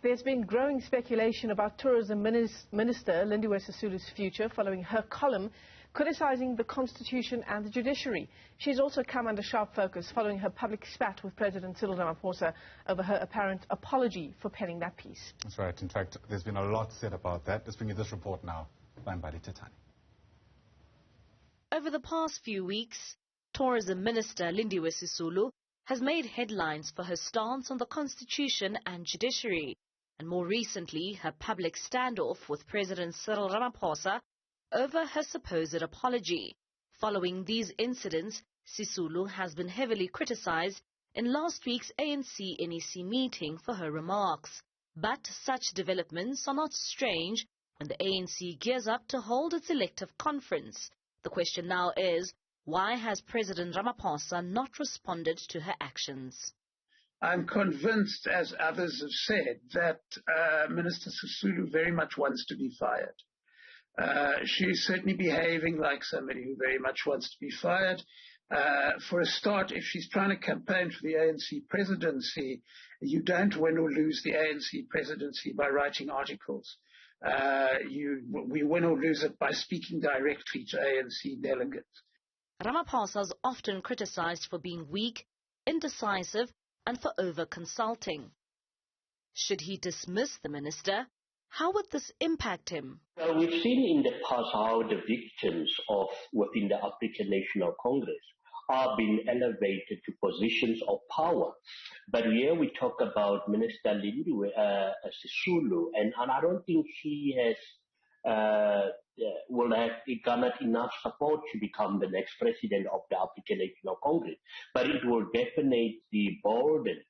There's been growing speculation about Tourism Minister Lindiwe Sisulu's future following her column criticising the Constitution and the judiciary. She's also come under sharp focus following her public spat with President Cyril Ramaphosa over her apparent apology for penning that piece. That's right. In fact, there's been a lot said about that. Let's bring you this report now by Mbali, Thethani. Over the past few weeks, Tourism Minister Lindiwe Sisulu has made headlines for her stance on the Constitution and judiciary, and more recently her public standoff with President Cyril Ramaphosa over her supposed apology. Following these incidents, Sisulu has been heavily criticized in last week's ANC-NEC meeting for her remarks. But such developments are not strange when the ANC gears up to hold its elective conference. The question now is, why has President Ramaphosa not responded to her actions? I'm convinced, as others have said, that Minister Sisulu very much wants to be fired. She's certainly behaving like somebody who very much wants to be fired. For a start, if she's trying to campaign for the ANC presidency, you don't win or lose the ANC presidency by writing articles. We win or lose it by speaking directly to ANC delegates. Ramaphosa is often criticized for being weak, indecisive, and for over-consulting. Should he dismiss the minister, how would this impact him? Well, we've seen in the past how the victims within the African National Congress are being elevated to positions of power. But here we talk about Minister Lindiwe Sisulu, and I don't think she has will have garnered enough support to become the next president of the African National Congress. But it will definitely broaden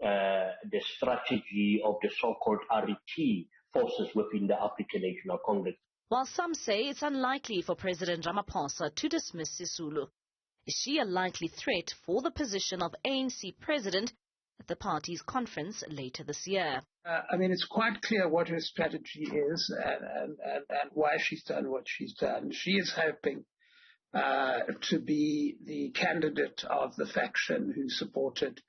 the strategy of the so-called RET forces within the African National Congress. While some say it's unlikely for President Ramaphosa to dismiss Sisulu, is she a likely threat for the position of ANC president at the party's conference later this year? It's quite clear what her strategy is and why she's done what she's done. She is hoping to be the candidate of the faction who supported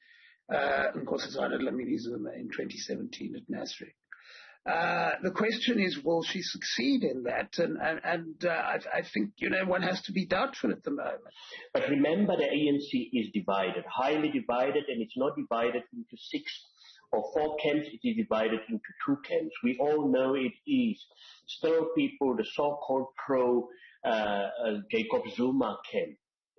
Nkosazana Dlamini-Zuma in 2017 at Nasrec. The question is, will she succeed in that? And I think, one has to be doubtful at the moment. But remember, the ANC is divided, highly divided, and it's not divided into 6 or 4 camps, it is divided into 2 camps. We all know it is still people, the so-called pro-Jacob Zuma camp,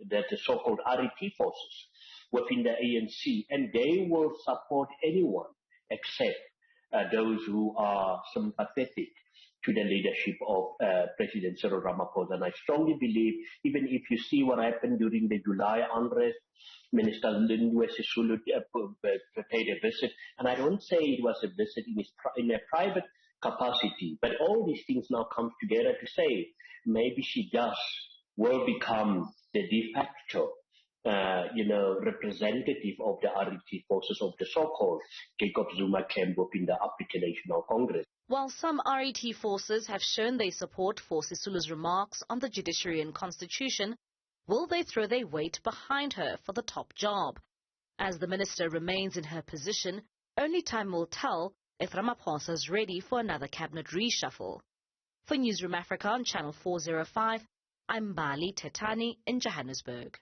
that the so-called RET forces within the ANC, and they will support anyone except those who are sympathetic to the leadership of President Cyril Ramaphosa. And I strongly believe, even if you see what happened during the July unrest, Minister Lindiwe Sisulu paid a visit, and I don't say it was a visit in a private capacity, but all these things now come together to say maybe she will become the de facto representative of the RET forces of the so-called Jacob Zuma camp within the African National Congress. While some RET forces have shown their support for Sisulu's remarks on the judiciary and constitution, will they throw their weight behind her for the top job? As the minister remains in her position, only time will tell if Ramaphosa is ready for another cabinet reshuffle. For Newzroom Afrika on Channel 405, I'm Mbali, Thethani in Johannesburg.